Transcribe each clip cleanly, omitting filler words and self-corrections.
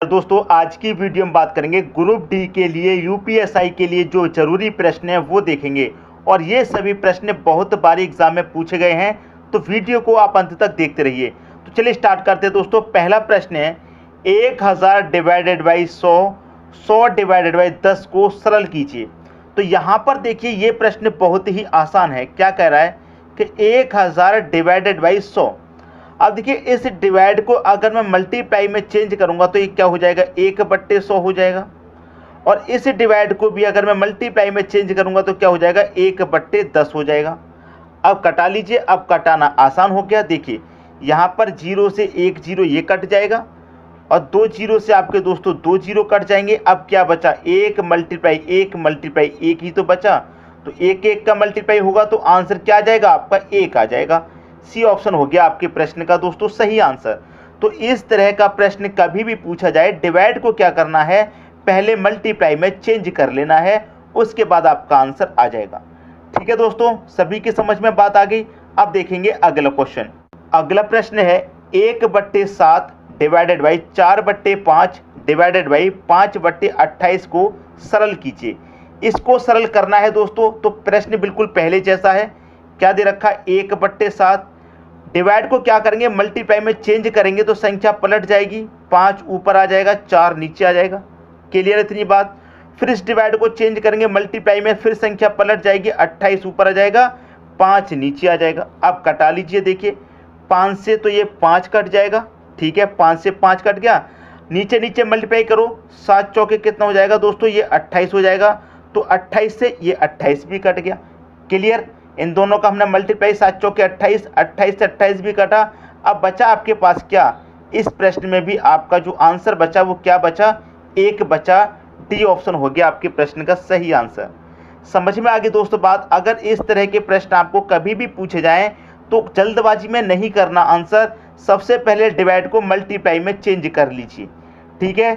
तो दोस्तों आज की वीडियो में बात करेंगे ग्रुप डी के लिए यूपीएसआई के लिए जो जरूरी प्रश्न है वो देखेंगे और ये सभी प्रश्न बहुत बार एग्जाम में पूछे गए हैं, तो वीडियो को आप अंत तक देखते रहिए। तो चलिए स्टार्ट करते हैं दोस्तों। पहला प्रश्न है 1000 डिवाइडेड बाई 100, 100 डिवाइडेड बाई 10 को सरल कीजिए। तो यहाँ पर देखिए ये प्रश्न बहुत ही आसान है। क्या कह रहा है कि 1000 डिवाइडेड बाई 100। अब देखिए इस डिवाइड को अगर मैं मल्टीप्लाई में चेंज करूंगा तो ये क्या हो जाएगा, 1/100 हो जाएगा। और इस डिवाइड को भी अगर मैं मल्टीप्लाई में चेंज करूंगा तो क्या हो जाएगा, 1/10 हो जाएगा। अब कटा लीजिए। अब कटाना आसान हो गया। देखिए यहाँ पर 0 से 1 0 ये कट जाएगा और 2 0 से आपके दोस्तों 2 0 कट जाएंगे। अब क्या बचा, 1 मल्टीप्लाई 1 मल्टीप्लाई 1 ही तो बचा। तो 1 1 का मल्टीप्लाई होगा तो आंसर क्या आ जाएगा, आपका 1 आ जाएगा। सी ऑप्शन हो गया आपके प्रश्न का दोस्तों सही आंसर। तो इस तरह का प्रश्न कभी भी पूछा जाए, डिवाइड को क्या करना है, पहले मल्टीप्लाई में चेंज कर लेना है, उसके बाद आपका आंसर आ जाएगा। ठीक है दोस्तों, सभी की समझ में बात आ गई। अब देखेंगे अगला क्वेश्चन। अगला प्रश्न है 1/7 डिवाइडेड बाई 4/5 डिवाइडेड बाई 5/28 को सरल कीजिए। इसको सरल करना है दोस्तों। तो प्रश्न बिल्कुल पहले जैसा है। क्या दे रखा है, 1/7। डिवाइड को क्या करेंगे, मल्टीप्लाई में चेंज करेंगे तो संख्या पलट जाएगी, 5 ऊपर आ जाएगा, 4 नीचे आ जाएगा। क्लियर इतनी बात। फिर इस डिवाइड को चेंज करेंगे मल्टीप्लाई में, फिर संख्या पलट जाएगी, 28 ऊपर आ जाएगा, 5 नीचे आ जाएगा। अब कटा लीजिए। देखिए 5 से तो ये 5 कट जाएगा। ठीक है, 5 से 5 कट गया। नीचे नीचे मल्टीप्लाई करो, 7 चौके कितना हो जाएगा दोस्तों, ये 28 हो जाएगा। तो 28 से ये 28 भी कट गया। क्लियर। इन दोनों का हमने मल्टीप्लाई, 7 चौके 28, 28 से 28 भी कटा। अब बचा आपके पास क्या, इस प्रश्न में भी आपका जो आंसर बचा वो क्या बचा, 1 बचा। डी ऑप्शन हो गया आपके प्रश्न का सही आंसर। समझ में आ गई दोस्तों बात। अगर इस तरह के प्रश्न आपको कभी भी पूछे जाएं तो जल्दबाजी में नहीं करना आंसर, सबसे पहले डिवाइड को मल्टीप्लाई में चेंज कर लीजिए। ठीक है,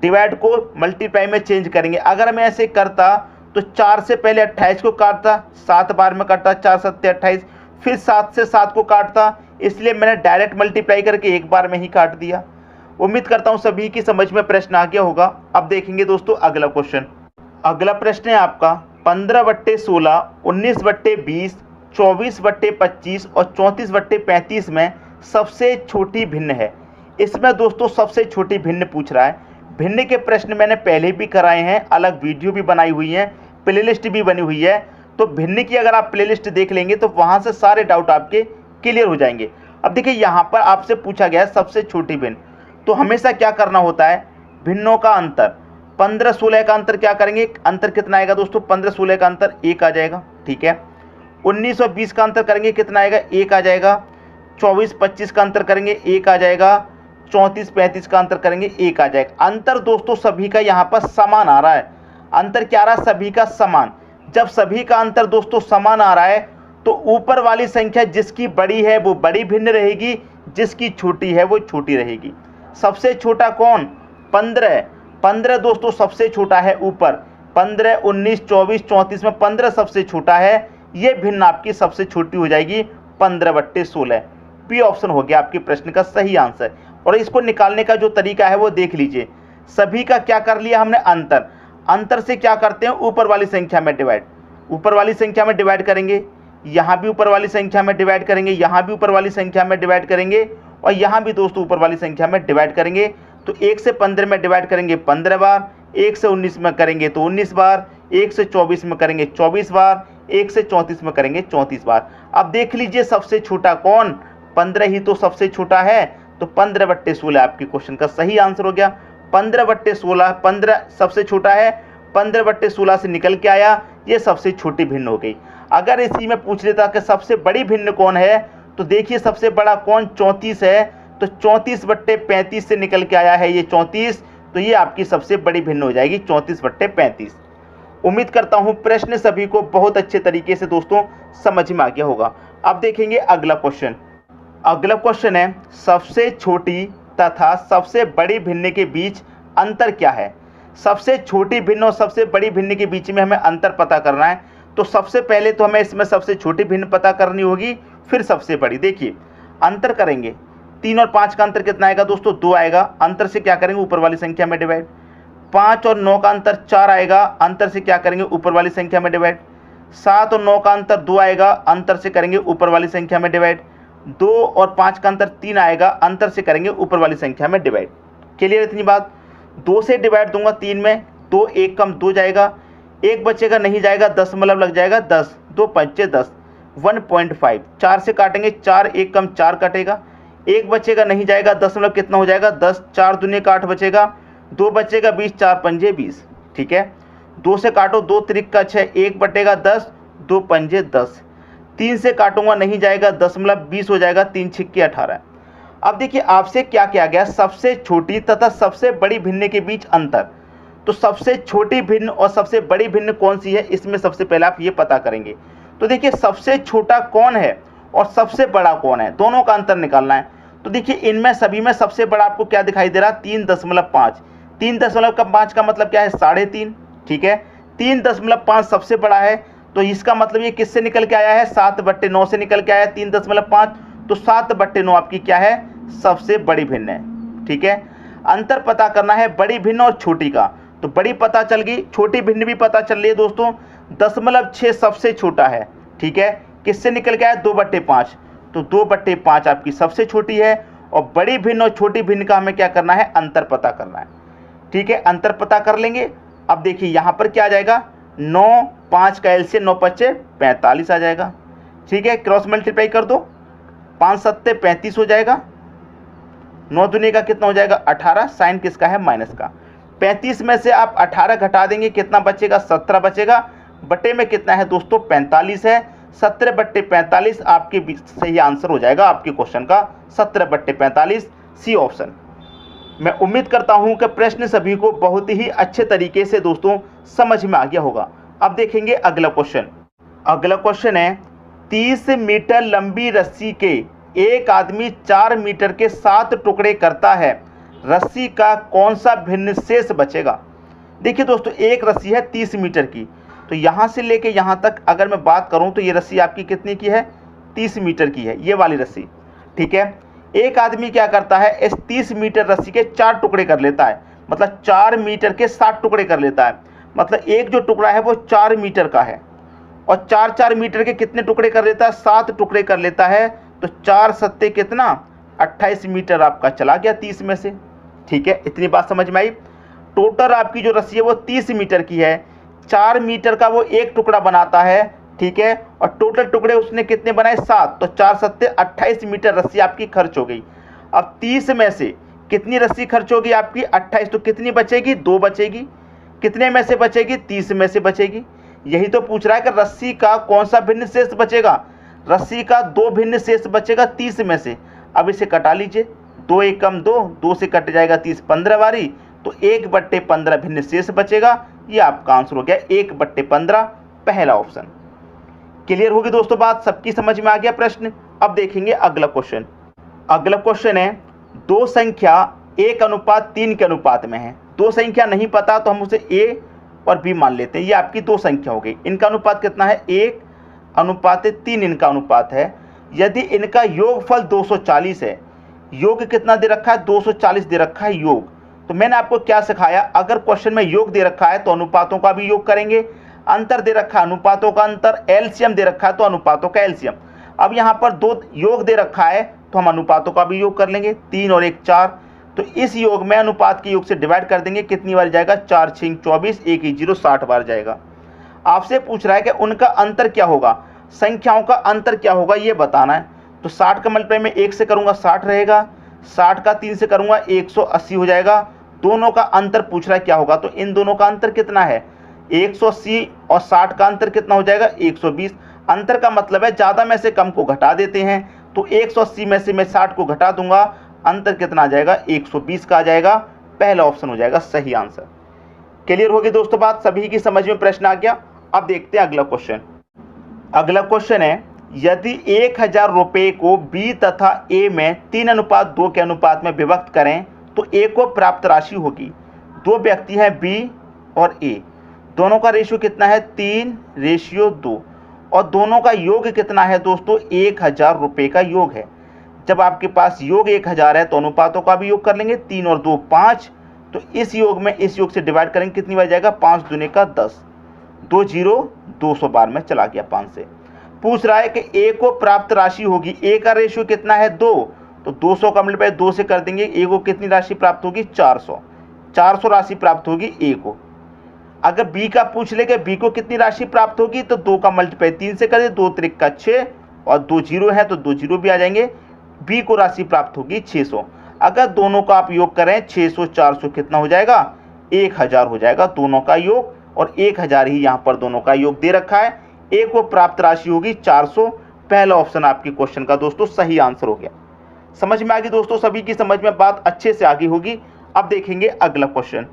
डिवाइड को मल्टीप्लाई में चेंज करेंगे। अगर मैं ऐसे करता तो 4 से पहले 28 को काटता, 7 बार में काटता, 4 7 28, फिर 7 से 7 को काटता, इसलिए मैंने डायरेक्ट मल्टीप्लाई करके एक बार में ही काट दिया। उम्मीद करता हूं सभी की समझ में प्रश्न आ गया होगा। अब देखेंगे दोस्तों अगला क्वेश्चन। अगला प्रश्न है आपका 15/16, 19/20, 24/25 और 34/35 में सबसे छोटी भिन्न है। इसमें दोस्तों सबसे छोटी भिन्न पूछ रहा है। भिन्न के प्रश्न मैंने पहले भी कराए हैं, अलग वीडियो भी बनाई हुई है, प्लेलिस्ट भी बनी हुई है। तो भिन्न की अगर आप प्लेलिस्ट देख लेंगे तो वहां से सारे डाउट आपके क्लियर हो जाएंगे। अब देखिए यहाँ पर आपसे पूछा गया है सबसे छोटी भिन्न। तो हमेशा क्या करना होता है, भिन्नों का अंतर 15-16 का अंतर क्या करेंगे, अंतर कितना आएगा दोस्तों, 15-16 का अंतर 1 आ जाएगा। ठीक है, 19 और 20 का अंतर करेंगे कितना आएगा, 1 आ जाएगा। 24-25 का अंतर करेंगे 1 आ जाएगा। 34-35 का अंतर करेंगे 1 आ जाएगा। अंतर दोस्तों सभी का यहाँ पर समान आ रहा है। अंतर क्या आ रहा है, सभी का समान। जब सभी का अंतर दोस्तों समान आ रहा है तो ऊपर वाली संख्या जिसकी बड़ी है वो बड़ी भिन्न रहेगी, जिसकी छोटी है वो छोटी रहेगी। सबसे छोटा कौन, 15। 15 दोस्तों सबसे छोटा है ऊपर। 15, 19, 24, 34 में 15 सबसे छोटा है। ये भिन्न आपकी सबसे छोटी हो जाएगी 15/16। पी ऑप्शन हो गया आपके प्रश्न का सही आंसर। और इसको निकालने का जो तरीका है वो देख लीजिए। सभी का क्या कर लिया हमने, अंतर। अंतर से क्या करते हैं, ऊपर वाली संख्या में डिवाइड। ऊपर वाली संख्या में डिवाइड करेंगे, यहाँ भी ऊपर वाली संख्या में डिवाइड करेंगे, यहाँ भी ऊपर वाली संख्या में डिवाइड करेंगे और यहाँ भी दोस्तों ऊपर वाली संख्या में डिवाइड करेंगे। तो 1 से 15 में डिवाइड करेंगे 15 बार, 1 से 19 में करेंगे तो 19 बार, 1 से 24 में करेंगे 24 बार, 1 से 34 में करेंगे 34 बार। अब देख लीजिए सबसे छोटा कौन, 15 ही तो सबसे छोटा है। तो 15/16 आपके क्वेश्चन का सही आंसर हो गया। 15/16, 15 सबसे छोटा है, 15/16 से निकल के आया, ये सबसे छोटी भिन्न हो गई। अगर इसी में पूछ लेता कि सबसे बड़ी भिन्न कौन है, तो देखिए सबसे बड़ा कौन, 34 है। तो 34/35 से निकल के आया है ये 34। तो ये आपकी सबसे बड़ी भिन्न हो जाएगी 34/35। उम्मीद करता हूं प्रश्न सभी को बहुत अच्छे तरीके से दोस्तों समझ में आ गया होगा। अब देखेंगे अगला क्वेश्चन। अगला क्वेश्चन है सबसे छोटी तथा सबसे बड़ी भिन्न के बीच अंतर क्या है। सबसे छोटी भिन्न और सबसे बड़ी भिन्न के बीच में हमें अंतर पता करना है। तो सबसे पहले तो हमें इसमें सबसे छोटी भिन्न पता करनी होगी, फिर सबसे बड़ी। देखिए अंतर करेंगे 3 और 5 का अंतर कितना आएगा दोस्तों, 2 आएगा। अंतर से क्या करेंगे, ऊपर वाली संख्या में डिवाइड। 5 और 9 का अंतर 4 आएगा, अंतर से क्या करेंगे, ऊपर वाली संख्या में डिवाइड। 7 और 9 का अंतर 2 आएगा, अंतर से करेंगे ऊपर वाली संख्या में डिवाइड। 2 और 5 का अंतर 3 आएगा, अंतर से करेंगे ऊपर वाली संख्या में डिवाइड। क्लियर इतनी बात। 2 से डिवाइड दूंगा 3 में, 2 1 कम 2 जाएगा, 1 बचेगा नहीं जाएगा, दशमलव लग जाएगा 10, 2 पंचे 10, 1.5। 4 से काटेंगे, 4 1 कम 4 कटेगा, 1 बचेगा नहीं जाएगा, दशमलव कितना हो जाएगा 10, 4 दूनी का 8 बचेगा, 2 बचेगा 20, 4 पंजे 20। ठीक है, 2 से काटो, 2 त्रिक का 6, 1 बटेगा 10, 2 पंजे 10। 3 से काटूंगा नहीं जाएगा, दशमलव 20 हो जाएगा, 3 छिक्के 18। अब देखिए आपसे क्या किया गया, सबसे छोटी तथा सबसे बड़ी भिन्न के बीच अंतर। तो सबसे छोटी भिन्न और सबसे बड़ी भिन्न कौन सी है, इसमें सबसे पहले आप ये पता करेंगे। तो देखिए सबसे छोटा कौन है और सबसे बड़ा कौन है, दोनों का अंतर निकालना है। तो देखिए इनमें सभी में सबसे बड़ा आपको क्या दिखाई दे रहा, 3.5। 3.5 का मतलब क्या है, 3.5। ठीक है, 3.5 सबसे बड़ा है, तो इसका मतलब ये किससे निकल के आया है, 7/9 से निकल के आया 3.5। तो 7/9 आपकी क्या है, सबसे बड़ी भिन्न है। ठीक है, अंतर पता करना है बड़ी भिन्न और छोटी का। तो बड़ी पता चल गई, छोटी भिन्न भी पता चल रही है दोस्तों। 0.6 सबसे छोटा है। ठीक है, किससे निकल के आया, 2/5। तो 2/5 आपकी सबसे छोटी है। और बड़ी भिन्न और छोटी भिन्न का हमें क्या करना है, अंतर पता करना है। ठीक है, अंतर पता कर लेंगे। अब देखिए यहाँ पर क्या आ जाएगा, 9 5 का एलसीएम 9 5 45 आ जाएगा। ठीक है, क्रॉस मल्टीप्लाई कर दो, 5 7 35 हो जाएगा। 9 दूनी का कितना हो जाएगा, 18। साइन किसका है, माइनस का। 35 में से आप 18 घटा देंगे, कितना बचेगा, 17 बचेगा। बटे में कितना है दोस्तों, 45 है। 17/45 आपके सही आंसर हो जाएगा आपके क्वेश्चन का, 17/45 सी ऑप्शन। मैं उम्मीद करता हूं कि प्रश्न सभी को बहुत ही अच्छे तरीके से दोस्तों समझ में आ गया होगा। अब देखेंगे अगला क्वेश्चन। अगला क्वेश्चन है, 30 मीटर लंबी रस्सी के एक आदमी 4 मीटर के 7 टुकड़े करता है, रस्सी का कौन सा भिन्न शेष बचेगा। देखिए दोस्तों एक रस्सी है 30 मीटर की, तो यहाँ से लेके यहाँ तक अगर मैं बात करूँ तो ये रस्सी आपकी कितने की है, 30 मीटर की है ये वाली रस्सी। ठीक है, एक आदमी क्या करता है, इस 30 मीटर रस्सी के 4 टुकड़े कर लेता है, मतलब 4 मीटर के 7 टुकड़े कर लेता है। मतलब एक जो टुकड़ा है वो 4 मीटर का है, और 4 मीटर के कितने टुकड़े कर लेता है, 7 टुकड़े कर लेता है। तो 4 सत्ते कितना, 28 मीटर आपका चला गया 30 में से। ठीक है, इतनी बात समझ में आई। टोटल आपकी जो रस्सी है वो 30 मीटर की है, 4 मीटर का वो एक टुकड़ा बनाता है। ठीक है, और टोटल टुकड़े उसने कितने बनाए, 7। तो 4 सत्ते 28 मीटर रस्सी आपकी खर्च हो गई। अब 30 में से कितनी रस्सी खर्च होगी आपकी, 28। तो कितनी बचेगी, 2 बचेगी। कितने में से बचेगी, 30 में से बचेगी। यही तो पूछ रहा है कि रस्सी का कौन सा भिन्न शेष बचेगा, रस्सी का 2 भिन्न शेष बचेगा 30 में से। अब इसे कटा लीजिए, 2 1 कम 2, 2 से कट जाएगा 30 15 बारी, तो 1/15 भिन्न शेष बचेगा। ये आपका आंसर हो गया 1/15 पहला ऑप्शन। क्लियर होगी दोस्तों बात, सबकी समझ में आ गया प्रश्न। अब देखेंगे अगला क्वेश्चन। अगला क्वेश्चन है, 2 संख्या 1:3 के अनुपात में है। 2 संख्या नहीं पता तो हम उसे ए और बी मान लेते हैं। ये आपकी 2 संख्या हो गई, इनका अनुपात कितना है, 1:3 इनका अनुपात है। यदि इनका योगफल 240 है, योग कितना दे रखा है, 240 दे रखा है योग। तो मैंने आपको क्या सिखाया, अगर क्वेश्चन में योग दे रखा है तो अनुपातों का भी योग करेंगे, अंतर दे रखा है अनुपातों का अंतर, एलसीएम दे रखा है तो अनुपातों का एलसीएम। अब यहाँ पर 2 योग दे रखा है तो हम अनुपातों का भी योग कर लेंगे, 3 और 1 4। तो इस योग में अनुपात के योग से डिवाइड कर देंगे, कितनी बार जाएगा, 4 6 24, 1 1 0 60 बार जाएगा। आपसे पूछ रहा है कि उनका अंतर क्या होगा, संख्याओं का अंतर क्या होगा ये बताना है। तो 60 का मल्टीप्लाई में 1 से करूंगा 60 रहेगा, 60 का 3 से करूंगा 180 हो जाएगा। दोनों का अंतर पूछ रहा है क्या होगा, तो इन दोनों का अंतर कितना है, 180 और 60 का अंतर कितना हो जाएगा, 120। अंतर का मतलब है ज़्यादा में से कम को घटा देते हैं, तो 180 में से मैं 60 को घटा दूंगा, अंतर कितना आ जाएगा, 120 का आ जाएगा। पहला ऑप्शन हो जाएगा सही आंसर। क्लियर होगी दोस्तों बात, सभी की समझ में प्रश्न आ गया। अब देखते हैं अगला क्वेश्चन। अगला क्वेश्चन है, यदि 1000 रुपये को बी तथा ए में 3:2 के अनुपात में विभक्त करें तो ए को प्राप्त राशि होगी। 2 व्यक्ति हैं बी और ए, दोनों का रेशियो कितना है, 3:2, और दोनों का योग कितना है दोस्तों, 1000 रुपये का योग है। जब आपके पास योग 1000 है तो अनुपातों का भी योग कर लेंगे, 3 और 2 5, तो इस योग में इस योग से डिवाइड करेंगे, कितनी बार जाएगा, 5 दूने का 10, 2 0 200 बार में चला गया 5 से। पूछ रहा है कि ए को प्राप्त राशि होगी, ए का रेशियो कितना है 2, तो 200 का मल्टीप्लाई 2 से कर देंगे, ए को कितनी राशि प्राप्त होगी 400, 400 राशि प्राप्त होगी ए को। अगर बी का पूछ ले कि बी को कितनी राशि प्राप्त होगी, तो 2 का मल्टीप्लाई 3 से कर दे, 2 त्रिक का 6 और 2 जीरो है तो 2 जीरो भी आ जाएंगे, बी को राशि प्राप्त होगी 600। अगर दोनों का आप योग करें 600 400 कितना हो जाएगा, 1000 हो जाएगा दोनों का योग, और 1000 ही यहाँ पर दोनों का योग दे रखा है। ए को प्राप्त राशि होगी 400, पहला ऑप्शन आपके क्वेश्चन का दोस्तों सही आंसर हो गया। समझ में आ गई दोस्तों, सभी की समझ में बात अच्छे से आगे होगी। अब देखेंगे अगला क्वेश्चन।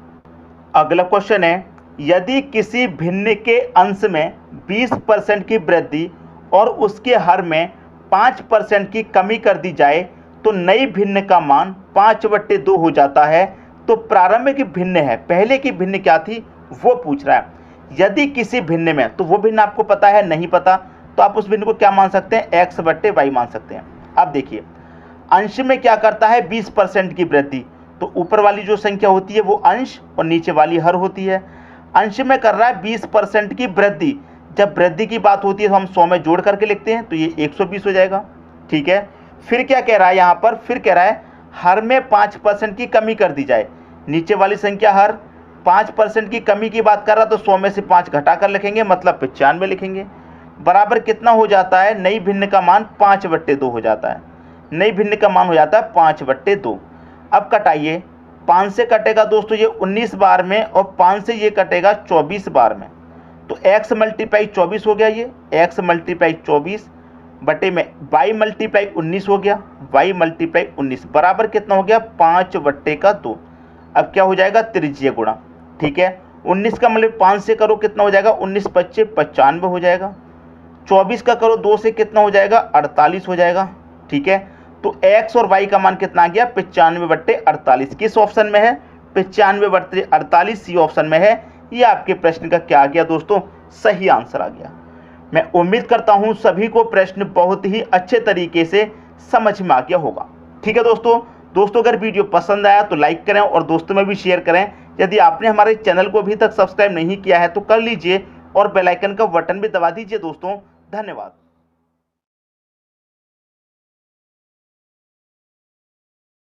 अगला क्वेश्चन है, यदि किसी भिन्न के अंश में 20% की वृद्धि और उसके हर में 5% की कमी कर दी जाए तो नई भिन्न का मान 5/2 हो जाता है, तो प्रारंभिक भिन्न है, पहले की भिन्न क्या थी वो पूछ रहा है। यदि किसी भिन्न में, तो वो भिन्न आपको पता है, नहीं पता तो आप उस भिन्न को क्या मान सकते हैं, x/y मान सकते हैं। अब देखिए अंश में क्या करता है 20% की वृद्धि, तो ऊपर वाली जो संख्या होती है वो अंश और नीचे वाली हर होती है। अंश में कर रहा है 20% की वृद्धि, जब वृद्धि की बात होती है तो हम 100 में जोड़ करके लिखते हैं, तो ये 120 हो जाएगा, ठीक है। फिर क्या कह रहा है यहाँ पर, फिर कह रहा है हर में 5% की कमी कर दी जाए, नीचे वाली संख्या हर, 5% की कमी की बात कर रहा तो 100 में से 5 घटा कर लिखेंगे, मतलब 95 लिखेंगे, बराबर कितना हो जाता है, नई भिन्न का मान 5/2 हो जाता है, नई भिन्न का मान हो जाता है 5/2। अब कटाइए, 5 से कटेगा दोस्तों ये 19 बार में, और 5 से ये कटेगा 24 बार में, तो x × 24 हो गया, ये x × 24 बटे में y × 19 हो गया, y × 19 बराबर कितना हो गया 5/2। अब क्या हो जाएगा, त्रिज्यीय गुणा, ठीक है। 19 का मतलब 5 से करो कितना हो जाएगा, 19 × 5 = 95 हो जाएगा, 24 का करो 2 से कितना हो जाएगा, 48 हो जाएगा, ठीक है। तो x और y का मान कितना आ गया, 95/48। किस ऑप्शन में है, 95/48 सी ऑप्शन में है। ये आपके प्रश्न का क्या आ गया दोस्तों, सही आंसर आ गया। मैं उम्मीद करता हूं सभी को प्रश्न बहुत ही अच्छे तरीके से समझ में आ गया होगा, ठीक है दोस्तों अगर वीडियो पसंद आया तो लाइक करें और दोस्तों में भी शेयर करें। यदि आपने हमारे चैनल को अभी तक सब्सक्राइब नहीं किया है तो कर लीजिए और बेल आइकन का बटन भी दबा दीजिए दोस्तों। धन्यवाद।